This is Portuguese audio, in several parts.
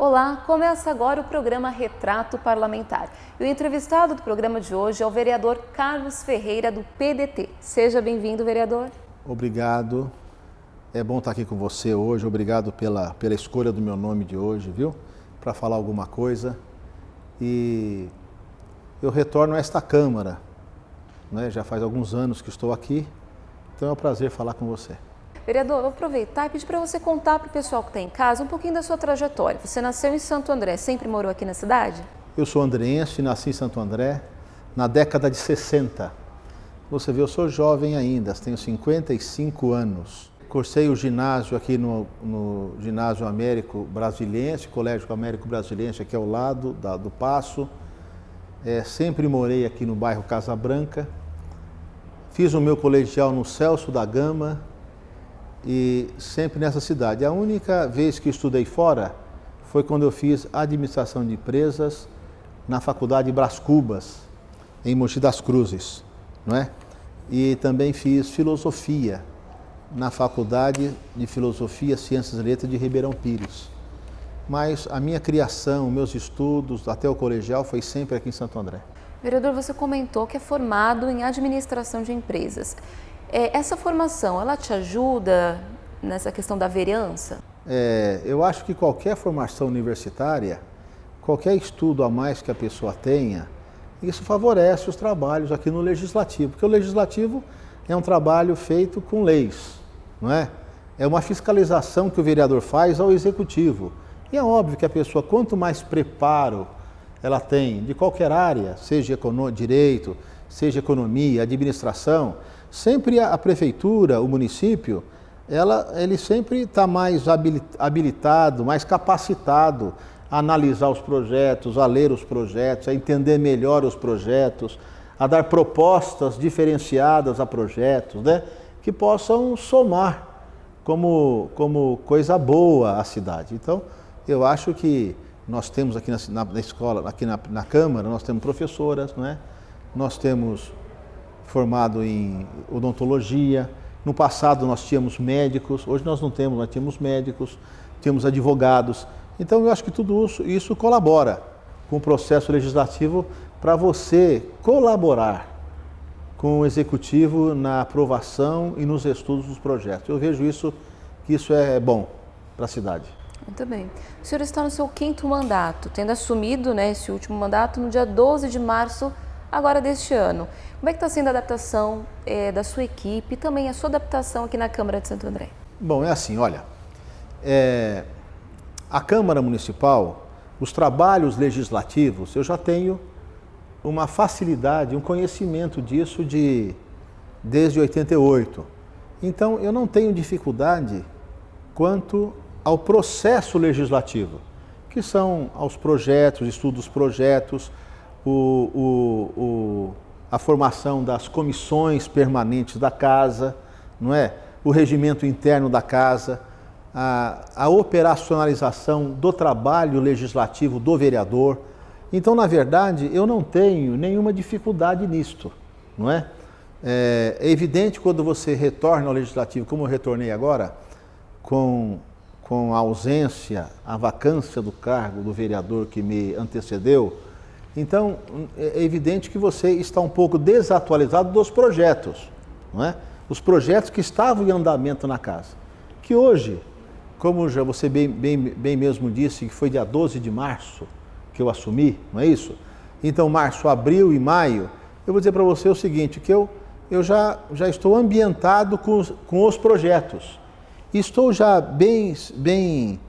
Olá, começa agora o programa Retrato Parlamentar. E o entrevistado do programa de hoje é o vereador Carlos Ferreira, do PDT. Seja bem-vindo, vereador. Obrigado. É bom estar aqui com você hoje. Obrigado pela escolha do meu nome de hoje, viu? Para falar alguma coisa. E eu retorno a esta Câmara, né? Já faz alguns anos que estou aqui, então é um prazer falar com você. Vereador, vou aproveitar e pedir para você contar para o pessoal que está em casa um pouquinho da sua trajetória. Você nasceu em Santo André, sempre morou aqui na cidade? Eu sou andreense, nasci em Santo André na década de 60. Você vê, eu sou jovem ainda, tenho 55 anos. Cursei o ginásio aqui no Ginásio Américo Brasiliense, Colégio Américo Brasiliense, aqui ao lado do Paço. Sempre morei aqui no bairro Casa Branca. Fiz o meu colegial no Celso da Gama e sempre nessa cidade. A única vez que estudei fora foi quando eu fiz administração de empresas na Faculdade Brás Cubas, em Mogi das Cruzes, não é? E também fiz filosofia na Faculdade de Filosofia, Ciências e Letras de Ribeirão Pires. Mas a minha criação, meus estudos, até o colegial, foi sempre aqui em Santo André. Vereador, você comentou que é formado em administração de empresas. Essa formação, ela te ajuda nessa questão da vereança? Eu acho que qualquer formação universitária, qualquer estudo a mais que a pessoa tenha, isso favorece os trabalhos aqui no Legislativo, porque o Legislativo é um trabalho feito com leis, não é? É uma fiscalização que o vereador faz ao Executivo. E é óbvio que a pessoa, quanto mais preparo ela tem de qualquer área, seja direito, seja economia, administração, sempre a prefeitura, o município, ele sempre está mais habilitado, mais capacitado a analisar os projetos, a ler os projetos, a entender melhor os projetos, a dar propostas diferenciadas a projetos, né, que possam somar como coisa boa à cidade. Então, eu acho que nós temos aqui na escola, aqui na Câmara, nós temos professoras, não é? Nós temos formado em odontologia. No passado nós tínhamos médicos, hoje nós não temos, nós temos médicos, temos advogados. Então eu acho que tudo isso colabora com o processo legislativo para você colaborar com o Executivo na aprovação e nos estudos dos projetos. Eu vejo que isso é bom para a cidade. Muito bem. O senhor está no seu 5º mandato, tendo assumido, né, esse último mandato no dia 12 de março agora deste ano. Como é que está sendo a adaptação da sua equipe e também a sua adaptação aqui na Câmara de Santo André? Bom, é assim, olha, a Câmara Municipal, os trabalhos legislativos, eu já tenho uma facilidade, um conhecimento disso desde 88. Então, eu não tenho dificuldade quanto ao processo legislativo, que são aos projetos, estudo dos projetos, a formação das comissões permanentes da Casa, não é? O regimento interno da Casa, a operacionalização do trabalho legislativo do vereador. Então, na verdade, eu não tenho nenhuma dificuldade nisto, não é? É evidente quando você retorna ao Legislativo, como eu retornei agora, com a ausência, a vacância do cargo do vereador que me antecedeu, então é evidente que você está um pouco desatualizado dos projetos, não é? Os projetos que estavam em andamento na casa, que hoje, como já você bem mesmo disse, que foi dia 12 de março que eu assumi, não é isso? Então, março, abril e maio, eu vou dizer para você o seguinte, que eu já estou ambientado com os projetos. Estou já bem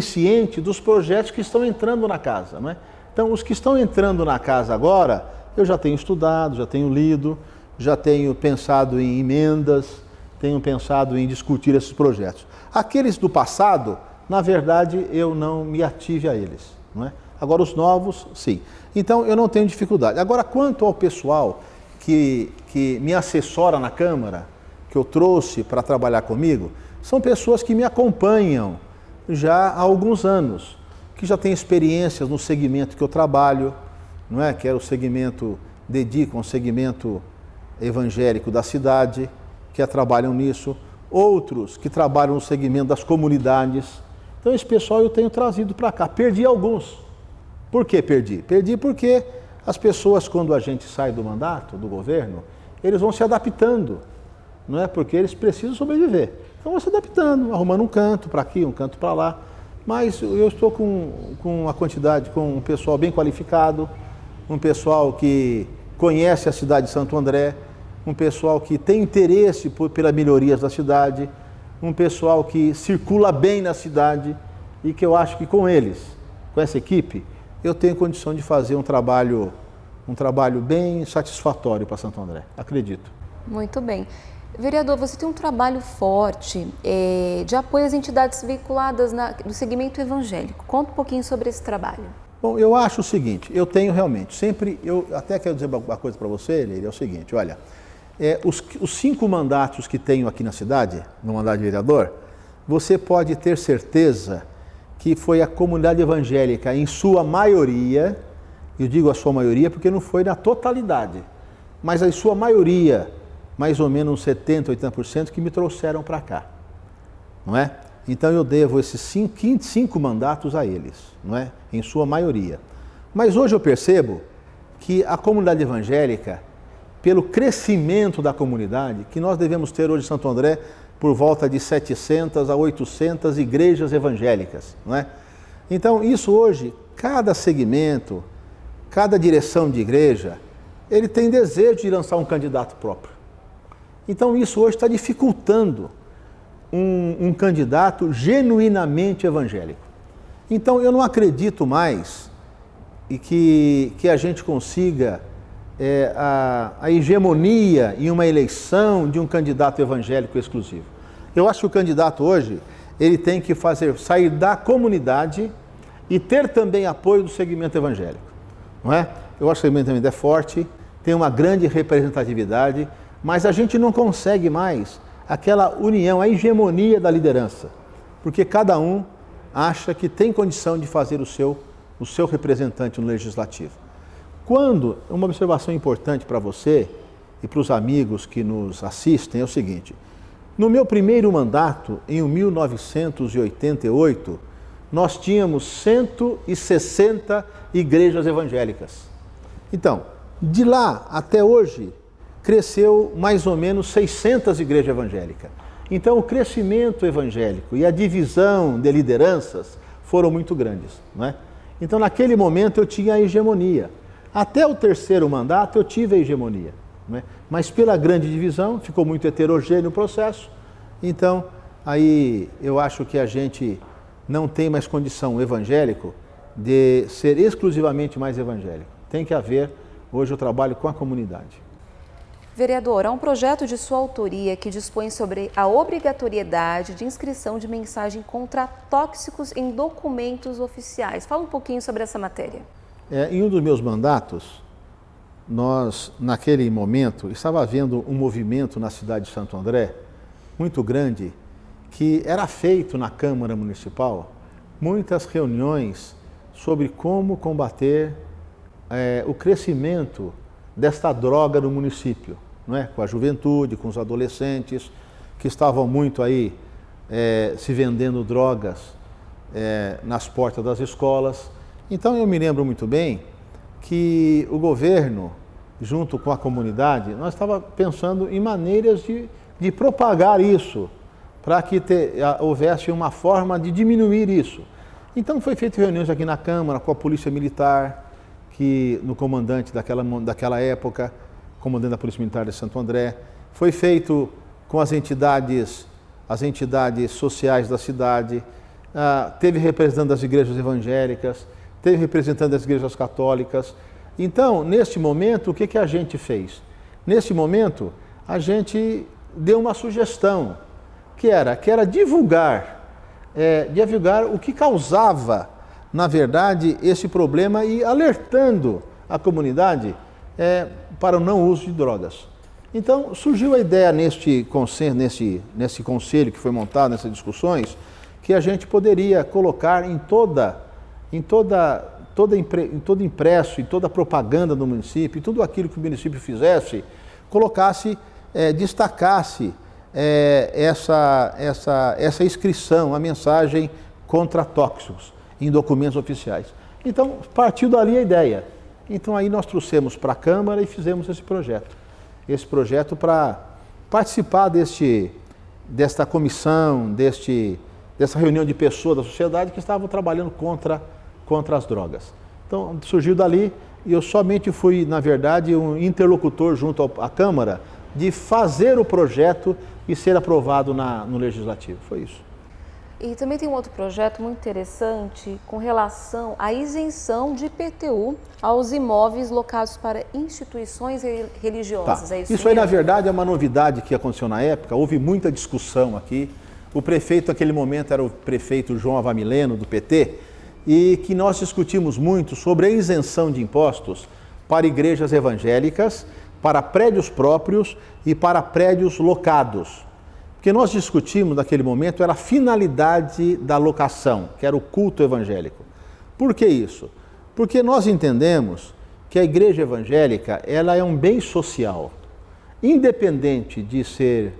ciente dos projetos que estão entrando na casa, não é? Então, os que estão entrando na casa agora, eu já tenho estudado, já tenho lido, já tenho pensado em emendas, tenho pensado em discutir esses projetos. Aqueles do passado, na verdade, eu não me ative a eles, não é? Agora, os novos, sim. Então, eu não tenho dificuldade. Agora, quanto ao pessoal que me assessora na Câmara, que eu trouxe para trabalhar comigo, são pessoas que me acompanham já há alguns anos, que já têm experiências no segmento que eu trabalho, não é? Que é o segmento, dedicam ao segmento evangélico da cidade, que trabalham nisso, outros que trabalham no segmento das comunidades, Então esse pessoal eu tenho trazido para cá. Perdi alguns. Por que perdi? Perdi porque as pessoas, quando a gente sai do mandato, do governo, eles vão se adaptando, não é? Porque eles precisam sobreviver. Então vão se adaptando, arrumando um canto para aqui, um canto para lá. Mas eu estou com a quantidade, com um pessoal bem qualificado, um pessoal que conhece a cidade de Santo André, um pessoal que tem interesse pelas melhorias da cidade, um pessoal que circula bem na cidade e que eu acho que com eles, com essa equipe, eu tenho condição de fazer um trabalho bem satisfatório para Santo André, acredito. Muito bem. Vereador, você tem um trabalho forte de apoio às entidades vinculadas no segmento evangélico. Conta um pouquinho sobre esse trabalho. Bom, eu acho o seguinte, eu tenho realmente, eu até quero dizer uma coisa para você, Leire, é o seguinte, olha, os 5 mandatos que tenho aqui na cidade, no mandato de vereador, você pode ter certeza que foi a comunidade evangélica, em sua maioria, eu digo a sua maioria porque não foi na totalidade, mas a sua maioria, mais ou menos uns 70%, 80% que me trouxeram para cá, não é? Então eu devo esses 5 mandatos a eles, não é? Em sua maioria. Mas hoje eu percebo que a comunidade evangélica, pelo crescimento da comunidade, que nós devemos ter hoje em Santo André por volta de 700 a 800 igrejas evangélicas, não é? Então isso hoje, cada segmento, cada direção de igreja, ele tem desejo de lançar um candidato próprio. Então isso hoje está dificultando um candidato genuinamente evangélico. Então eu não acredito mais que a gente consiga a hegemonia em uma eleição de um candidato evangélico exclusivo. Eu acho que o candidato hoje, ele tem que sair da comunidade e ter também apoio do segmento evangélico, não é? Eu acho que o segmento evangélico é forte, tem uma grande representatividade, mas a gente não consegue mais aquela união, a hegemonia da liderança, porque cada um acha que tem condição de fazer o seu representante no legislativo. Uma observação importante para você e para os amigos que nos assistem é o seguinte, no meu primeiro mandato, em 1988, nós tínhamos 160 igrejas evangélicas. Então, de lá até hoje, cresceu mais ou menos 600 igrejas evangélicas. Então o crescimento evangélico e a divisão de lideranças foram muito grandes, não é? Então naquele momento eu tinha a hegemonia. Até o terceiro mandato eu tive a hegemonia, não é? Mas pela grande divisão ficou muito heterogêneo o processo. Então aí eu acho que a gente não tem mais condição evangélico de ser exclusivamente mais evangélico. Tem que haver hoje o trabalho com a comunidade. Vereador, há um projeto de sua autoria que dispõe sobre a obrigatoriedade de inscrição de mensagem contra tóxicos em documentos oficiais. Fala um pouquinho sobre essa matéria. Em um dos meus mandatos, naquele momento, estava havendo um movimento na cidade de Santo André, muito grande, que era feito na Câmara Municipal, muitas reuniões sobre como combater o crescimento desta droga no município, não é? Com a juventude, com os adolescentes, que estavam muito aí se vendendo drogas nas portas das escolas. Então eu me lembro muito bem que o governo, junto com a comunidade, nós estávamos pensando em maneiras de propagar isso, para que houvesse uma forma de diminuir isso. Então foi feita reuniões aqui na Câmara com a Polícia Militar, no comandante daquela época, comandante da Polícia Militar de Santo André, foi feito com as entidades sociais da cidade, teve representante das igrejas evangélicas, teve representante das igrejas católicas. Então, neste momento, o que a gente fez? Neste momento, a gente deu uma sugestão, que era divulgar o que causava, na verdade, esse problema e alertando a comunidade para o não uso de drogas. Então, surgiu a ideia nesse conselho que foi montado, nessas discussões, que a gente poderia colocar em todo impresso, em toda propaganda do município, em tudo aquilo que o município fizesse, destacasse essa inscrição, a mensagem contra tóxicos em documentos oficiais. Então, partiu dali a ideia. Então, aí nós trouxemos para a Câmara e fizemos esse projeto. Esse projeto para participar desta comissão, dessa reunião de pessoas da sociedade que estavam trabalhando contra as drogas. Então, surgiu dali e eu somente fui, na verdade, um interlocutor junto à Câmara de fazer o projeto e ser aprovado no Legislativo. Foi isso. E também tem um outro projeto muito interessante com relação à isenção de IPTU aos imóveis locados para instituições religiosas. Tá. É isso aí, na verdade, é uma novidade que aconteceu na época. Houve muita discussão aqui. O prefeito, naquele momento, era o prefeito João Avamileno, do PT, e que nós discutimos muito sobre a isenção de impostos para igrejas evangélicas, para prédios próprios e para prédios locados. Porque nós discutimos naquele momento era a finalidade da locação, que era o culto evangélico. Por que isso? Porque nós entendemos que a igreja evangélica ela é um bem social, independente de ser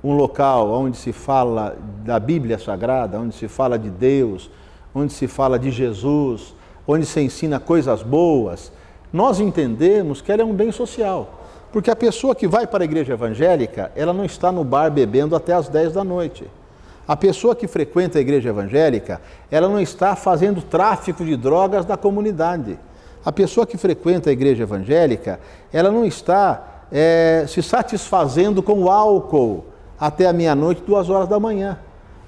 um local onde se fala da Bíblia Sagrada, onde se fala de Deus, onde se fala de Jesus, onde se ensina coisas boas. Nós entendemos que ela é um bem social. Porque a pessoa que vai para a igreja evangélica, ela não está no bar bebendo até as 10 da noite. A pessoa que frequenta a igreja evangélica, ela não está fazendo tráfico de drogas na comunidade. A pessoa que frequenta a igreja evangélica, ela não está se satisfazendo com o álcool até a meia-noite, 2 horas da manhã.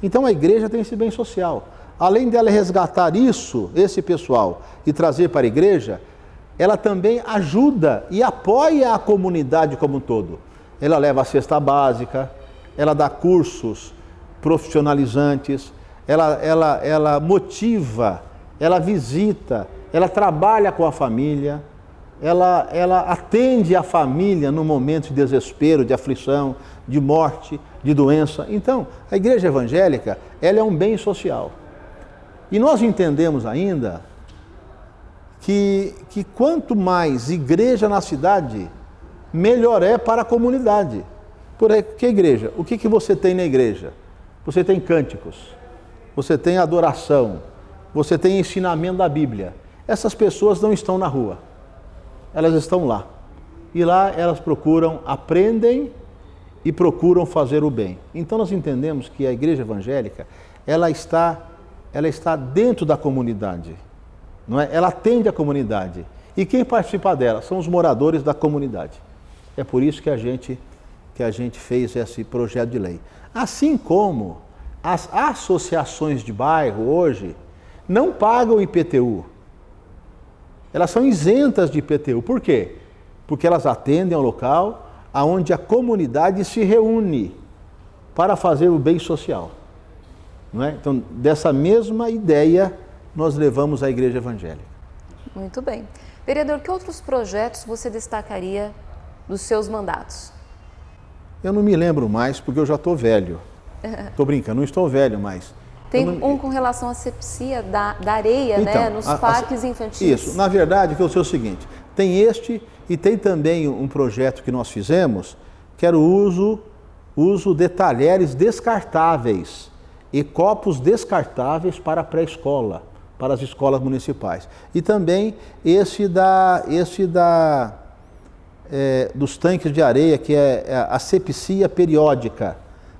Então a igreja tem esse bem social. Além dela resgatar esse pessoal e trazer para a igreja, ela também ajuda e apoia a comunidade como um todo. Ela leva a cesta básica, ela dá cursos profissionalizantes, ela motiva, ela visita, ela trabalha com a família, ela atende a família no momento de desespero, de aflição, de morte, de doença. Então, a igreja evangélica, ela é um bem social. E nós entendemos ainda que quanto mais igreja na cidade, melhor é para a comunidade. Porque igreja? O que você tem na igreja? Você tem cânticos, você tem adoração, você tem ensinamento da Bíblia. Essas pessoas não estão na rua, elas estão lá. E lá elas aprendem e procuram fazer o bem. Então nós entendemos que a igreja evangélica, ela está dentro da comunidade. Não é? Ela atende a comunidade. E quem participa dela são os moradores da comunidade. É por isso que a gente fez esse projeto de lei. Assim como as associações de bairro hoje não pagam IPTU. Elas são isentas de IPTU. Por quê? Porque elas atendem ao local onde a comunidade se reúne para fazer o bem social. Não é? Então, dessa mesma ideia, nós levamos à igreja evangélica. Muito bem. Vereador, que outros projetos você destacaria dos seus mandatos? Eu não me lembro mais, porque eu já estou velho. Estou brincando, não estou velho mais. Tem um com relação à asepsia da areia, então, né, nos parques infantis. Isso, na verdade, que é o seguinte, tem este e tem também um projeto que nós fizemos, que era o uso de talheres descartáveis e copos descartáveis para a pré-escola, para as escolas municipais. E também dos tanques de areia, que é a asepsia periódica,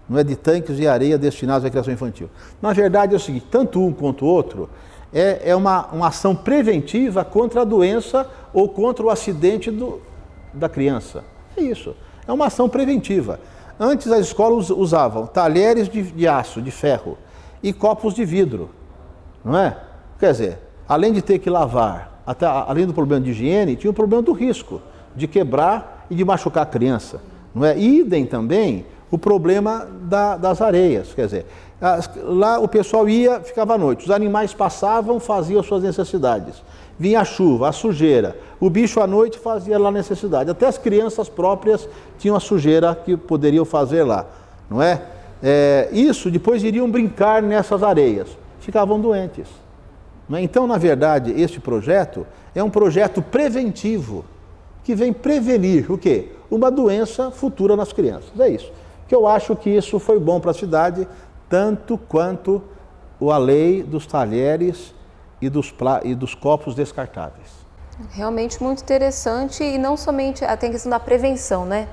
não é, de tanques de areia destinados à criação infantil. Na verdade é o seguinte, tanto um quanto o outro é uma ação preventiva contra a doença ou contra o acidente da criança. É isso, é uma ação preventiva. Antes as escolas usavam talheres de aço, de ferro e copos de vidro, não é? Quer dizer, além de ter que lavar, além do problema de higiene, tinha o problema do risco de quebrar e de machucar a criança, não é? E idem também o problema das areias, quer dizer, lá o pessoal ficava à noite, os animais passavam, faziam suas necessidades, vinha a chuva, a sujeira, o bicho à noite fazia lá a necessidade, até as crianças próprias tinham a sujeira que poderiam fazer lá, não é? Isso, depois iriam brincar nessas areias, ficavam doentes. Não é? Então, na verdade, este projeto é um projeto preventivo, que vem prevenir o quê? Uma doença futura nas crianças, é isso. Que eu acho que isso foi bom para a cidade, tanto quanto a lei dos talheres e dos copos descartáveis. Realmente muito interessante, e não somente tem a questão da prevenção, né?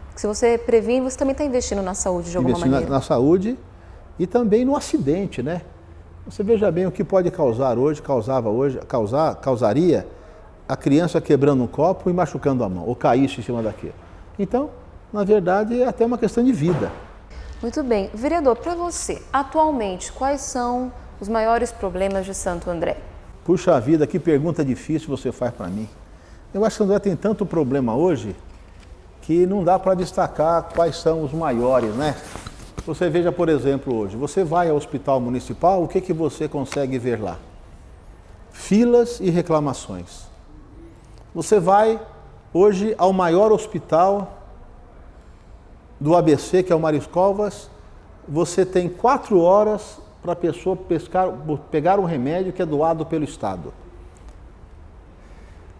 Porque se você previne, você também está investindo na saúde de alguma maneira. Na saúde e também no acidente, né? Você veja bem o que pode causaria a criança quebrando um copo e machucando a mão, ou caísse em cima daquilo. Então, na verdade, é até uma questão de vida. Muito bem. Vereador, para você, atualmente, quais são os maiores problemas de Santo André? Puxa vida, que pergunta difícil você faz para mim. Eu acho que Santo André tem tanto problema hoje que não dá para destacar quais são os maiores, né? Você veja, por exemplo, hoje, você vai ao hospital municipal, o que você consegue ver lá? Filas e reclamações. Você vai hoje ao maior hospital do ABC, que é o Mário Covas, você tem 4 horas para a pessoa pegar um remédio que é doado pelo Estado.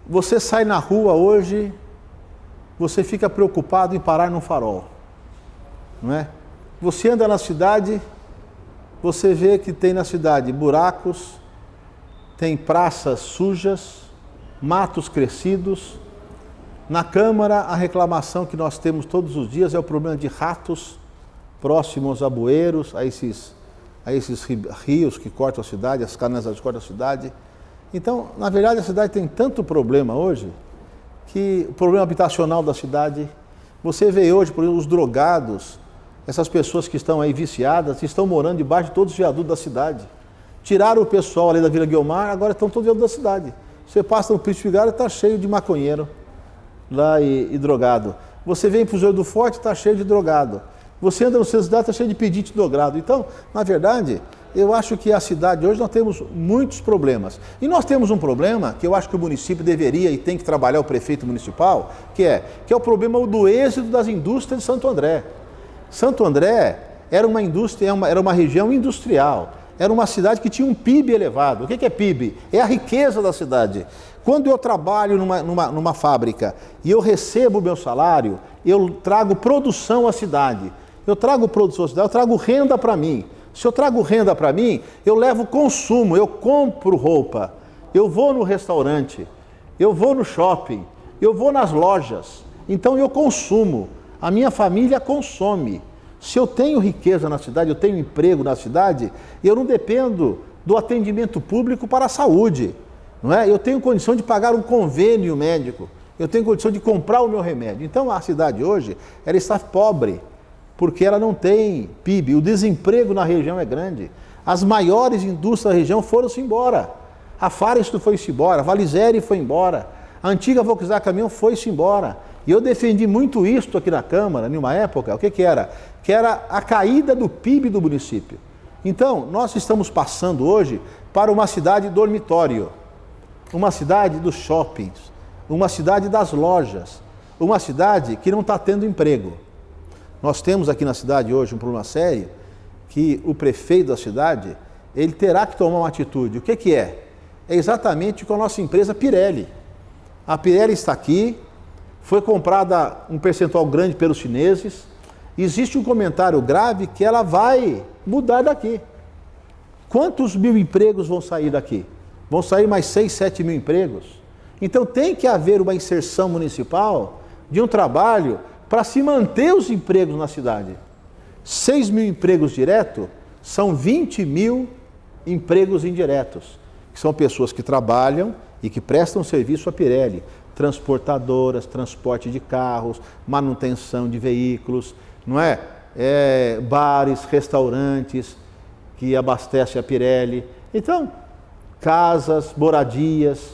Você sai na rua hoje, você fica preocupado em parar no farol, não é? Você anda na cidade, você vê que tem na cidade buracos, tem praças sujas, matos crescidos. Na Câmara, a reclamação que nós temos todos os dias é o problema de ratos próximos a bueiros, a esses rios que cortam a cidade, as canais que cortam a cidade. Então, na verdade, a cidade tem tanto problema hoje, que o problema habitacional da cidade, você vê hoje, por exemplo, os drogados, essas pessoas que estão aí viciadas, estão morando debaixo de todos os viadutos da cidade. Tiraram o pessoal ali da Vila Guiomar, agora estão todos dentro da cidade. Você passa no Príncipe Vigário e está cheio de maconheiro lá e drogado. Você vem para o Zé do Forte, está cheio de drogado. Você anda no centro da cidade, está cheio de pedinte drogado. Então, na verdade, eu acho que a cidade hoje nós temos muitos problemas. E nós temos um problema que eu acho que o município deveria e tem que trabalhar, o prefeito municipal, que é o problema do êxito das indústrias de Santo André. Santo André era uma indústria, era uma região industrial. Era uma cidade que tinha um PIB elevado. O que é PIB? É a riqueza da cidade. Quando eu trabalho numa fábrica e eu recebo o meu salário, eu trago produção à cidade. Eu trago produção à cidade, eu trago renda para mim. Se eu trago renda para mim, eu levo consumo, eu compro roupa, eu vou no restaurante, eu vou no shopping, eu vou nas lojas. Então eu consumo, a minha família consome. Se eu tenho riqueza na cidade, eu tenho emprego na cidade, eu não dependo do atendimento público para a saúde, não é? Eu tenho condição de pagar um convênio médico, eu tenho condição de comprar o meu remédio. Então a cidade hoje, ela está pobre, porque ela não tem PIB, o desemprego na região é grande. As maiores indústrias da região foram-se embora. A Firestone foi-se embora, a Valizere foi embora, a antiga Volkswagen Caminhão foi-se embora. E eu defendi muito isto aqui na Câmara, em uma época, o que era? Que era a caída do PIB do município. Então, nós estamos passando hoje para uma cidade dormitório, uma cidade dos shoppings, uma cidade das lojas, uma cidade que não está tendo emprego. Nós temos aqui na cidade hoje um problema sério, que o prefeito da cidade, ele terá que tomar uma atitude. O que é? É exatamente com a nossa empresa Pirelli. A Pirelli está aqui, foi comprada um percentual grande pelos chineses. Existe um comentário grave que ela vai mudar daqui. Quantos mil empregos vão sair daqui? Vão sair mais 6, 7 mil empregos. Então tem que haver uma inserção municipal de um trabalho para se manter os empregos na cidade. 6 mil empregos diretos são 20 mil empregos indiretos, que são pessoas que trabalham e que prestam serviço à Pirelli. Transportadoras, transporte de carros, manutenção de veículos, não é? Bares, restaurantes que abastecem a Pirelli. Então, casas, moradias,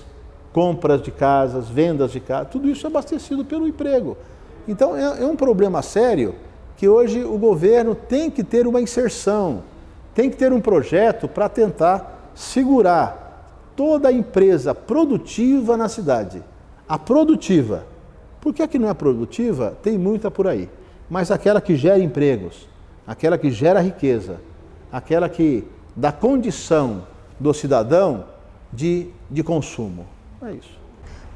compras de casas, vendas de casas, tudo isso é abastecido pelo emprego. Então, é um problema sério que hoje o governo tem que ter uma inserção, tem que ter um projeto para tentar segurar toda a empresa produtiva na cidade. A produtiva, porque a que não é produtiva, tem muita por aí, mas aquela que gera empregos, aquela que gera riqueza, aquela que dá condição do cidadão de consumo. É isso.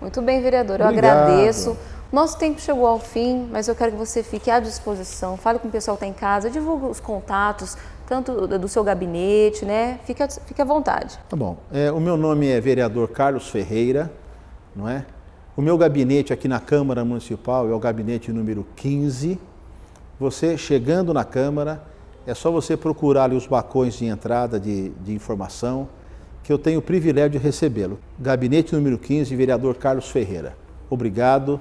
Muito bem, vereador, eu Obrigado. agradeço. Nosso tempo chegou ao fim, mas eu quero que você fique à disposição, fale com o pessoal que está em casa, divulgue os contatos tanto do seu gabinete, né? Fique à vontade. Tá bom. O meu nome é vereador Carlos Ferreira, não é? O meu gabinete aqui na Câmara Municipal é o gabinete número 15. Você chegando na Câmara, é só você procurar ali os balcões de entrada de informação, que eu tenho o privilégio de recebê-lo. Gabinete número 15, vereador Carlos Ferreira. Obrigado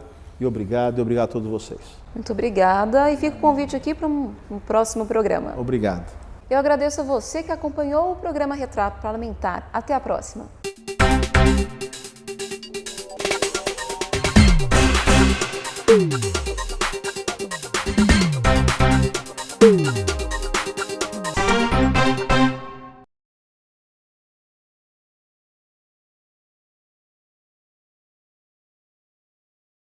a todos vocês. Muito obrigada e fica o convite aqui para um próximo programa. Obrigado. Eu agradeço a você que acompanhou o programa Retrato Parlamentar. Até a próxima.